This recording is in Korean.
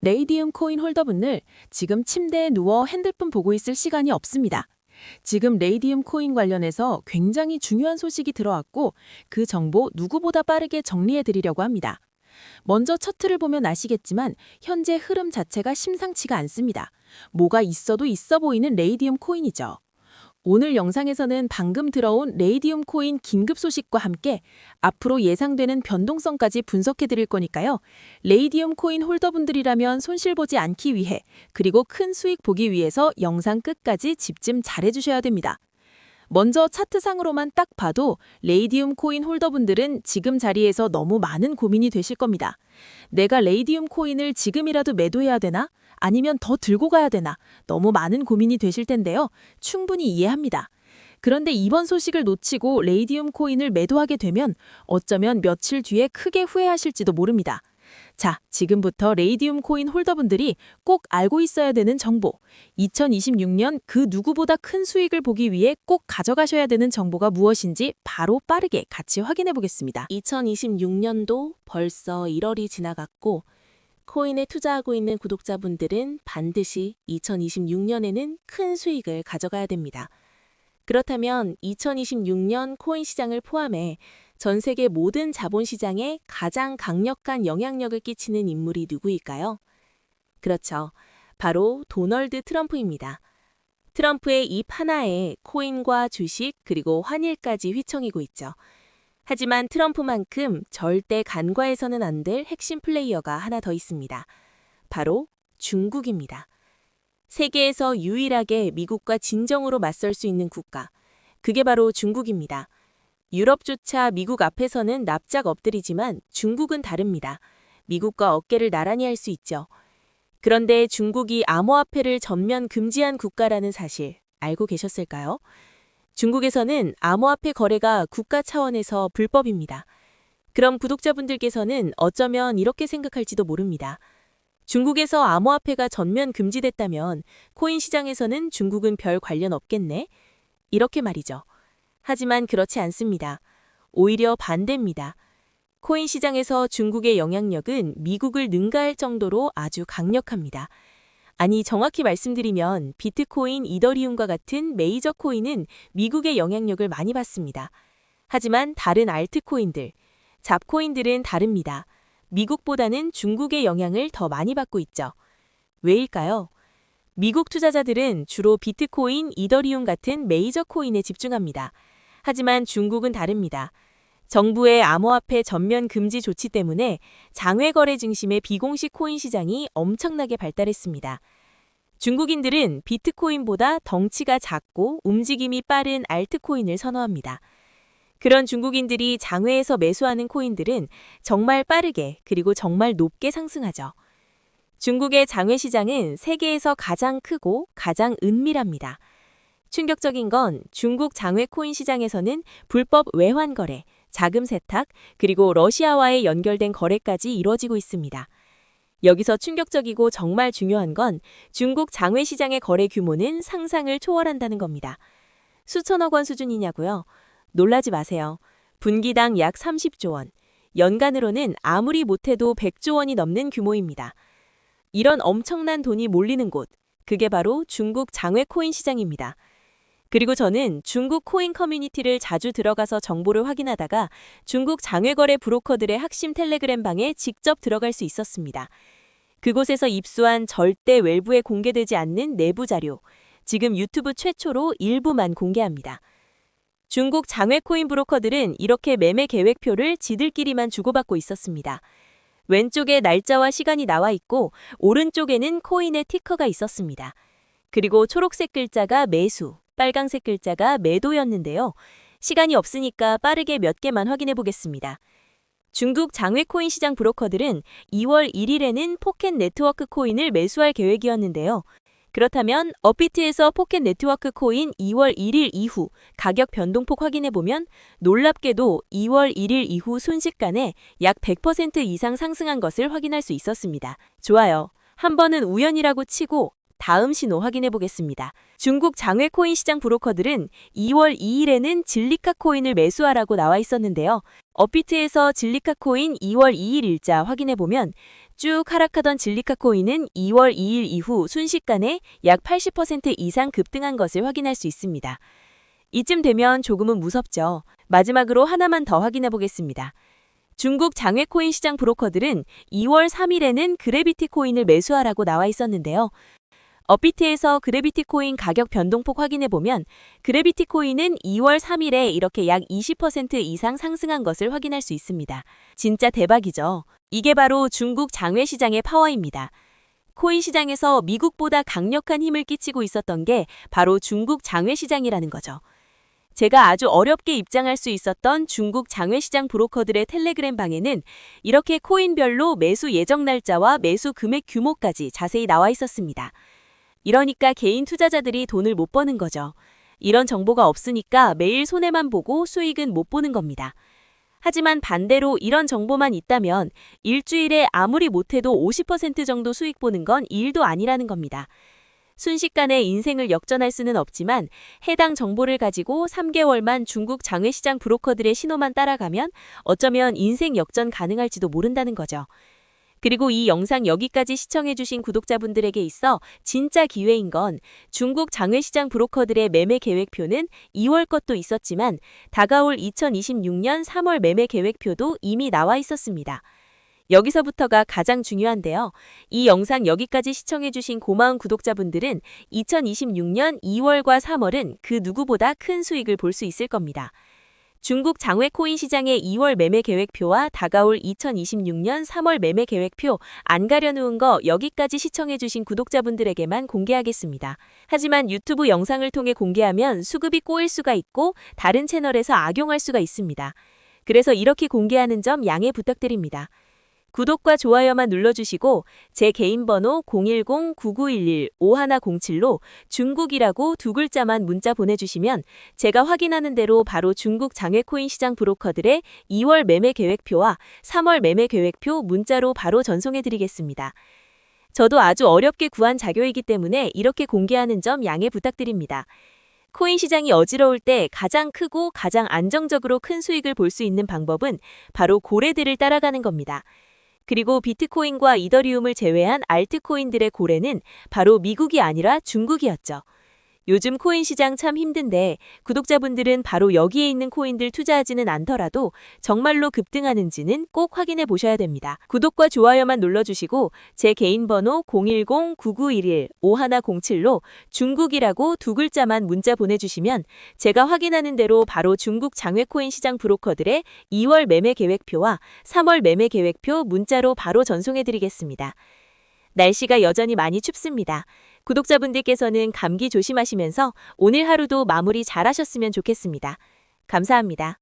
레이디움 코인 홀더분들, 지금 침대에 누워 핸드폰 보고 있을 시간이 없습니다. 지금 레이디움 코인 관련해서 굉장히 중요한 소식이 들어왔고 그 정보 누구보다 빠르게 정리해 드리려고 합니다. 먼저 차트를 보면 아시겠지만 현재 흐름 자체가 심상치가 않습니다. 뭐가 있어도 있어 보이는 레이디움 코인이죠. 오늘 영상에서는 방금 들어온 레이디움 코인 긴급 소식과 함께 앞으로 예상되는 변동성까지 분석해 드릴 거니까요. 레이디움 코인 홀더분들이라면 손실 보지 않기 위해 그리고 큰 수익 보기 위해서 영상 끝까지 집중 잘해 주셔야 됩니다. 먼저 차트상으로만 딱 봐도 레이디움 코인 홀더분들은 지금 자리에서 너무 많은 고민이 되실 겁니다. 내가 레이디움 코인을 지금이라도 매도해야 되나? 아니면 더 들고 가야 되나? 너무 많은 고민이 되실 텐데요. 충분히 이해합니다. 그런데 이번 소식을 놓치고 레이디움 코인을 매도하게 되면 어쩌면 며칠 뒤에 크게 후회하실지도 모릅니다. 자, 지금부터 레이디움 코인 홀더분들이 꼭 알고 있어야 되는 정보, 2026년 그 누구보다 큰 수익을 보기 위해 꼭 가져가셔야 되는 정보가 무엇인지 바로 빠르게 같이 확인해 보겠습니다. 2026년도 벌써 1월이 지나갔고 코인에 투자하고 있는 구독자분들은 반드시 2026년에는 큰 수익을 가져가야 됩니다. 그렇다면 2026년 코인 시장을 포함해 전 세계 모든 자본시장에 가장 강력한 영향력을 끼치는 인물이 누구일까요? 그렇죠. 바로 도널드 트럼프입니다. 트럼프의 입 하나에 코인과 주식 그리고 환율까지 휘청이고 있죠. 하지만 트럼프만큼 절대 간과해서는 안 될 핵심 플레이어가 하나 더 있습니다. 바로 중국입니다. 세계에서 유일하게 미국과 진정으로 맞설 수 있는 국가, 그게 바로 중국입니다. 유럽조차 미국 앞에서는 납작 엎드리지만 중국은 다릅니다. 미국과 어깨를 나란히 할 수 있죠. 그런데 중국이 암호화폐를 전면 금지한 국가라는 사실 알고 계셨을까요? 중국에서는 암호화폐 거래가 국가 차원에서 불법입니다. 그럼 구독자분들께서는 어쩌면 이렇게 생각할지도 모릅니다. 중국에서 암호화폐가 전면 금지됐다면 코인 시장에서는 중국은 별 관련 없겠네? 이렇게 말이죠. 하지만 그렇지 않습니다. 오히려 반대입니다. 코인 시장에서 중국의 영향력은 미국을 능가할 정도로 아주 강력합니다. 아니, 정확히 말씀드리면 비트코인, 이더리움과 같은 메이저 코인은 미국의 영향력을 많이 받습니다. 하지만 다른 알트코인들, 잡코인들은 다릅니다. 미국보다는 중국의 영향을 더 많이 받고 있죠. 왜일까요? 미국 투자자들은 주로 비트코인, 이더리움 같은 메이저 코인에 집중합니다. 하지만 중국은 다릅니다. 정부의 암호화폐 전면 금지 조치 때문에 장외 거래 중심의 비공식 코인 시장이 엄청나게 발달했습니다. 중국인들은 비트코인보다 덩치가 작고 움직임이 빠른 알트코인을 선호합니다. 그런 중국인들이 장외에서 매수하는 코인들은 정말 빠르게 그리고 정말 높게 상승하죠. 중국의 장외 시장은 세계에서 가장 크고 가장 은밀합니다. 충격적인 건 중국 장외 코인 시장에서는 불법 외환 거래, 자금 세탁, 그리고 러시아와의 연결된 거래까지 이루어지고 있습니다. 여기서 충격적이고 정말 중요한 건 중국 장외 시장의 거래 규모는 상상을 초월한다는 겁니다. 수천억 원 수준이냐고요? 놀라지 마세요. 분기당 약 30조 원, 연간으로는 아무리 못해도 100조 원이 넘는 규모입니다. 이런 엄청난 돈이 몰리는 곳, 그게 바로 중국 장외 코인 시장입니다. 그리고 저는 중국 코인 커뮤니티를 자주 들어가서 정보를 확인하다가 중국 장외거래 브로커들의 핵심 텔레그램 방에 직접 들어갈 수 있었습니다. 그곳에서 입수한 절대 외부에 공개되지 않는 내부 자료, 지금 유튜브 최초로 일부만 공개합니다. 중국 장외 코인 브로커들은 이렇게 매매 계획표를 지들끼리만 주고받고 있었습니다. 왼쪽에 날짜와 시간이 나와 있고 오른쪽에는 코인의 티커가 있었습니다. 그리고 초록색 글자가 매수, 빨강색 글자가 매도였는데요. 시간이 없으니까 빠르게 몇 개만 확인해 보겠습니다. 중국 장외 코인 시장 브로커들은 2월 1일에는 포켓 네트워크 코인을 매수할 계획이었는데요. 그렇다면 업비트에서 포켓 네트워크 코인 2월 1일 이후 가격 변동폭 확인해 보면 놀랍게도 2월 1일 이후 순식간에 약 100% 이상 상승한 것을 확인할 수 있었습니다. 좋아요. 한 번은 우연이라고 치고 다음 신호 확인해 보겠습니다. 중국 장외 코인 시장 브로커들은 2월 2일에는 진리카 코인을 매수하라고 나와 있었는데요. 업비트에서 진리카 코인 2월 2일 일자 확인해 보면 쭉 하락하던 진리카 코인은 2월 2일 이후 순식간에 약 80% 이상 급등한 것을 확인할 수 있습니다. 이쯤 되면 조금은 무섭죠. 마지막으로 하나만 더 확인해 보겠습니다. 중국 장외 코인 시장 브로커들은 2월 3일에는 그래비티 코인을 매수하라고 나와 있었는데요. 업비트에서 그래비티 코인 가격 변동폭 확인해 보면 그래비티 코인은 2월 3일에 이렇게 약 20% 이상 상승한 것을 확인할 수 있습니다. 진짜 대박이죠. 이게 바로 중국 장외 시장의 파워입니다. 코인 시장에서 미국보다 강력한 힘을 끼치고 있었던 게 바로 중국 장외 시장이라는 거죠. 제가 아주 어렵게 입장할 수 있었던 중국 장외 시장 브로커들의 텔레그램 방에는 이렇게 코인별로 매수 예정 날짜와 매수 금액 규모까지 자세히 나와 있었습니다. 이러니까 개인 투자자들이 돈을 못 버는 거죠. 이런 정보가 없으니까 매일 손해만 보고 수익은 못 보는 겁니다. 하지만 반대로 이런 정보만 있다면 일주일에 아무리 못해도 50% 정도 수익 보는 건 일도 아니라는 겁니다. 순식간에 인생을 역전할 수는 없지만 해당 정보를 가지고 3개월만 중국 장외시장 브로커들의 신호만 따라가면 어쩌면 인생 역전 가능할지도 모른다는 거죠. 그리고 이 영상 여기까지 시청해주신 구독자분들에게 있어 진짜 기회인 건 중국 장외시장 브로커들의 매매 계획표는 2월 것도 있었지만 다가올 2026년 3월 매매 계획표도 이미 나와 있었습니다. 여기서부터가 가장 중요한데요. 이 영상 여기까지 시청해주신 고마운 구독자분들은 2026년 2월과 3월은 그 누구보다 큰 수익을 볼 수 있을 겁니다. 중국 장외 코인 시장의 2월 매매 계획표와 다가올 2026년 3월 매매 계획표 안 가려놓은 거 여기까지 시청해주신 구독자분들에게만 공개하겠습니다. 하지만 유튜브 영상을 통해 공개하면 수급이 꼬일 수가 있고 다른 채널에서 악용할 수가 있습니다. 그래서 이렇게 공개하는 점 양해 부탁드립니다. 구독과 좋아요만 눌러주시고 제 개인 번호 010-9911-5107로 중국이라고 두 글자만 문자 보내주시면 제가 확인하는 대로 바로 중국 장외코인 시장 브로커들의 2월 매매 계획표와 3월 매매 계획표 문자로 바로 전송해드리겠습니다. 저도 아주 어렵게 구한 자료이기 때문에 이렇게 공개하는 점 양해 부탁드립니다. 코인 시장이 어지러울 때 가장 크고 가장 안정적으로 큰 수익을 볼 수 있는 방법은 바로 고래들을 따라가는 겁니다. 그리고 비트코인과 이더리움을 제외한 알트코인들의 고래는 바로 미국이 아니라 중국이었죠. 요즘 코인 시장 참 힘든데 구독자분들은 바로 여기에 있는 코인들 투자하지는 않더라도 정말로 급등하는지는 꼭 확인해 보셔야 됩니다. 구독과 좋아요만 눌러주시고 제 개인 번호 010-9911-5107로 중국이라고 두 글자만 문자 보내주시면 제가 확인하는 대로 바로 중국 장외코인 시장 브로커들의 2월 매매 계획표와 3월 매매 계획표 문자로 바로 전송해드리겠습니다. 날씨가 여전히 많이 춥습니다. 구독자분들께서는 감기 조심하시면서 오늘 하루도 마무리 잘 하셨으면 좋겠습니다. 감사합니다.